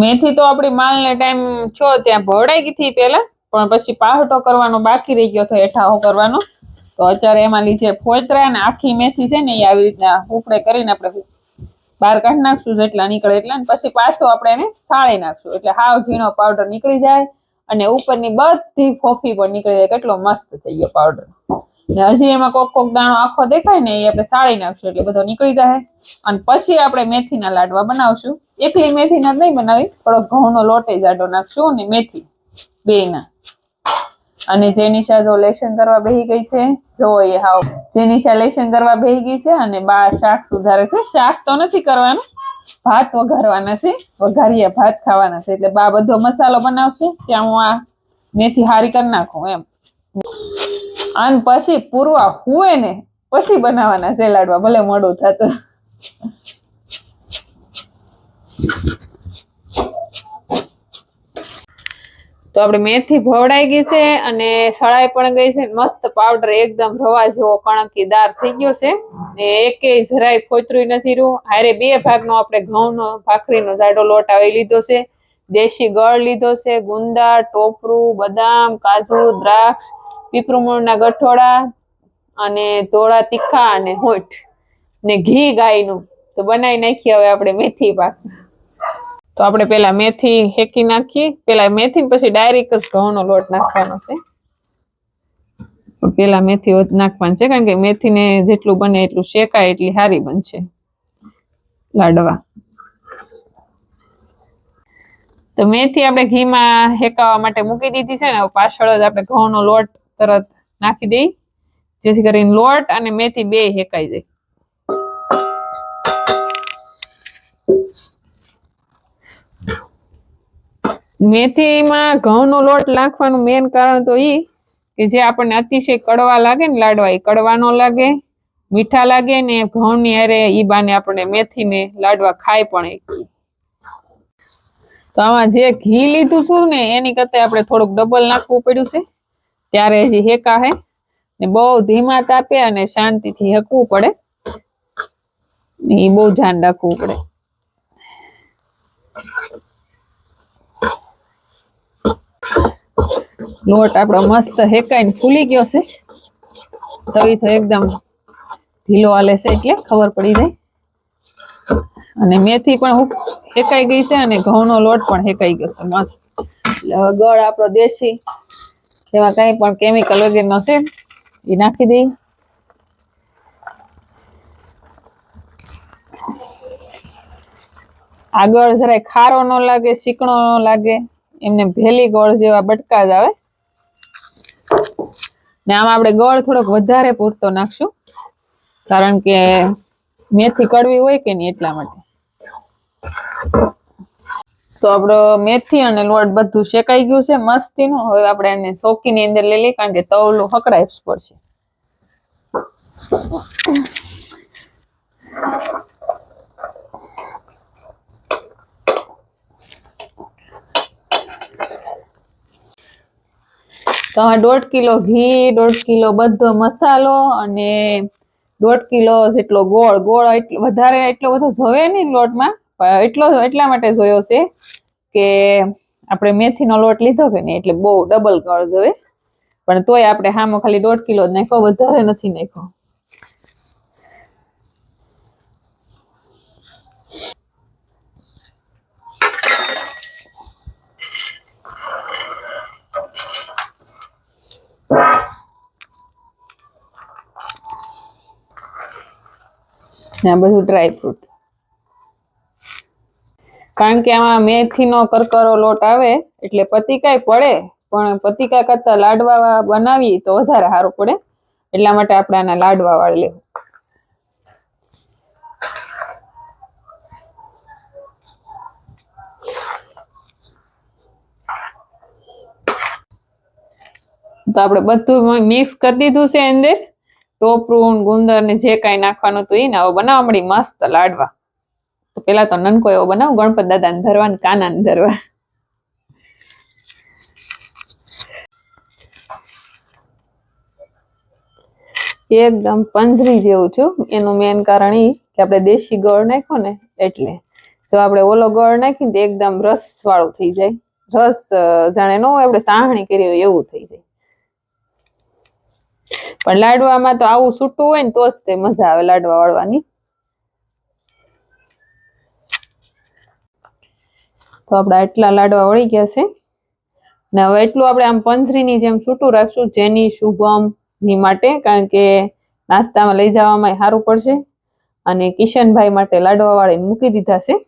મેથી તો આપણી માલને ટાઈમ છો ત્યાં ભવડાઈ ગઈ હતી પેલા, પણ પછી પાહટો કરવાનો બાકી રહી ગયો હતો, એઠાઓ કરવાનો. તો અત્યારે એમાં લીધે ફોતરા ને આખી મેથી છે ને એ આવી રીતના ઉપડે કરીને આપણે બહાર કાઢી નાખશું, જેટલા નીકળે એટલા. પછી પાછો આપણે એને સાળી નાખશું, એટલે હાવ ઝીણો પાવડર નીકળી જાય અને ઉપરની બધી ફોફી પણ નીકળી જાય. કેટલો મસ્ત થઈ ગયો પાવડર. હજી એમાં કોક દાણો આખો દેખાય ને એ આપણે સાળી નાખશું એટલે બધો નીકળી જાય. અને પછી આપણે મેથીના લાડવા બનાવશું. એકલી મેથીના નહીં બનાવી, થોડો ઘઉંનો લોટ જાડો નાખશું અને મેથી બેયના. અને જેનિશા જો લેશન કરવા બેહી ગઈ છે, જો એ હાવ જેનિશા લેશન કરવા બેહી ગઈ છે અને બા શાક સુધારે છે. શાક તો નથી કરવાનું, ભાત વઘારવાના છે, વઘારીયા ભાત ખાવાના છે. એટલે બા બધો મસાલો બનાવશે, ત્યાં હું આ મેથી હારી કરી નાખું એમ. અને પછી પૂરવા હુએ ને પછી બનાવવાના છે લાડવા, ભલે મોડું થતું. તો આપણે મેથી ભવડાઈ ગઈ છે અને સળાઈ પણ ગઈ છે. મસ્ત પાવડર એકદમ રવા જેવો કણકીદાર થઈ ગયો છે. એકેય જરાય ફોતરું નથી રહ્યું. હારે 2 ભાગનો આપણે ઘઉંનો ભાખરીનો જાડો લોટ આવી લીધો છે. દેશી ગળ લીધો છે, ગુંદા, ટોપરું, બદામ, કાજુ, દ્રાક્ષ, પીપળું ના ગઠોડા અને ધોળા તીખા અને હોઠ ને ઘી ગાયનું. તો બનાવી નાખીએ હવે આપણે મેથી પાક. તો આપણે પેલા મેથી શેકી નાખીએ. પેલા મેથી પછી ડાયરેક્ટ જ ઘઉંનો લોટ નાખવાનો છે. પેલા મેથી નાખવાની છે, કારણ કે મેથીને જેટલું બને એટલું શેકાય એટલી સારી બનશે લાડવા. તો મેથી આપણે ઘીમાં શેકાવા માટે મૂકી દીધી છે ને. પાછળ જ આપણે ઘઉંનો લોટ તરત નાખી દઈ, જેથી કરીને લોટ અને મેથી બે શેકાઈ જાય. મેથીમાં ઘઉંનો લોટ નાખવાનું મેન કારણ તો ઈ કે જે આપણને અતિશય કડવા લાગે ને લાડવા, એ કડવા ન લાગે, મીઠા લાગે ને ઘઉંની હારે ઈ બાને આપણે મેથીને લાડવા ખાય પણ. તો આમાં જે ઘી લીધું છું ને એની કરતા આપણે થોડુંક ડબલ નાખવું પડ્યું છે, ત્યારે હજી હેકા હે ને બહુ ધીમા તાપે અને શાંતિથી હેકવું પડે. એ બહુ ધ્યાન રાખવું પડે. લોટ આપણો મસ્ત હેકાઈને ફૂલી ગયો છે. તવી તો એકદમ ઢીલો હાલે છે એટલે ખબર પડી જાય. અને મેથી પણ હેકાઈ ગઈ છે અને ઘઉંનો લોટ પણ હેકાઈ ગયો છે મસ્ત. એટલે ગળ આપણો દેશી, એમાં કઈ પણ કેમિકલ વગેરેનો છે એ નાખી દઈ. આગળ જરાય ખારો ન લાગે, ચીકણો ન લાગે, એમને ભેલી ગોળ જેવા બટકા જ આવે. ને આમાં આપણે ગોળ થોડોક વધારે પૂરતો નાખશું, કારણ કે મેથી કડવી હોય કે નહીં એટલા માટે. તો આપણો મેથી અને લોટ બધું શેકાઈ ગયું છે મસ્તીનું. હવે આપણે એને સોકીની અંદર લઈ લઈએ, કારણ કે તવલું હકડાય પડશે. તો 1.5 કિલો ઘી, 1.5 કિલો બધો મસાલો અને 1.5 કિલો જેટલો ગોળ. ગોળ વધારે એટલો બધો જોવે નહીં લોટમાં, એટલા માટે જોયો છે કે આપણે મેથીનો લોટ લીધો કે નહીં એટલે બહુ ડબલ ગોળ જોવે. પણ તોય આપણે હામો ખાલી 1.5 કિલો જ નાખ્યો, વધારે નથી નાખ્યો. આ બધું ડ્રાય ફ્રૂટ, કારણ કે આમાં મેથીનો કરકરો લોટ આવે એટલે પતિકાય પડે, પણ પતિકા કરતા લાડવા બનાવી તો વધારે સારું પડે. એટલા માટે આપણે આના લાડવા વાળી લેવું. તો આપણે બધું મિક્સ કરી દીધું છે અંદર. ટોપરું, ગુંદર ને જે કાંઈ નાખવાનું હતું એ ને હવે બનાવવા મળી મસ્ત લાડવા. તો પેલા તો નનકો એવો બનાવ, ગણપત દાદાને ધરવા ને કાનાને ધરવા. એકદમ પંજરી જેવું છું. એનું મેન કારણ ઈ કે આપણે દેશી ગોળ નાખ્યો ને એટલે. જો આપણે ઓલો ગળ નાખીને તો એકદમ રસ વાળું થઈ જાય, રસ જાણે ન હોય આપણે સાહણી કરી હોય એવું થઈ જાય. પણ લાડવામાં તો આવું છૂટું હોય ને તો જ તે મજા આવે લાડવા વાળવાની. તો આપડા એટલા લાડવા વળી ગયા છે ને હવે એટલું આપણે આમ પંજરીની જેમ છૂટું રાખશું જેની શુભમ ની માટે, કારણ કે નાસ્તામાં લઈ જવામાં સારું પડશે. અને કિશનભાઈ માટે લાડવા વાળીને મૂકી દીધા છે.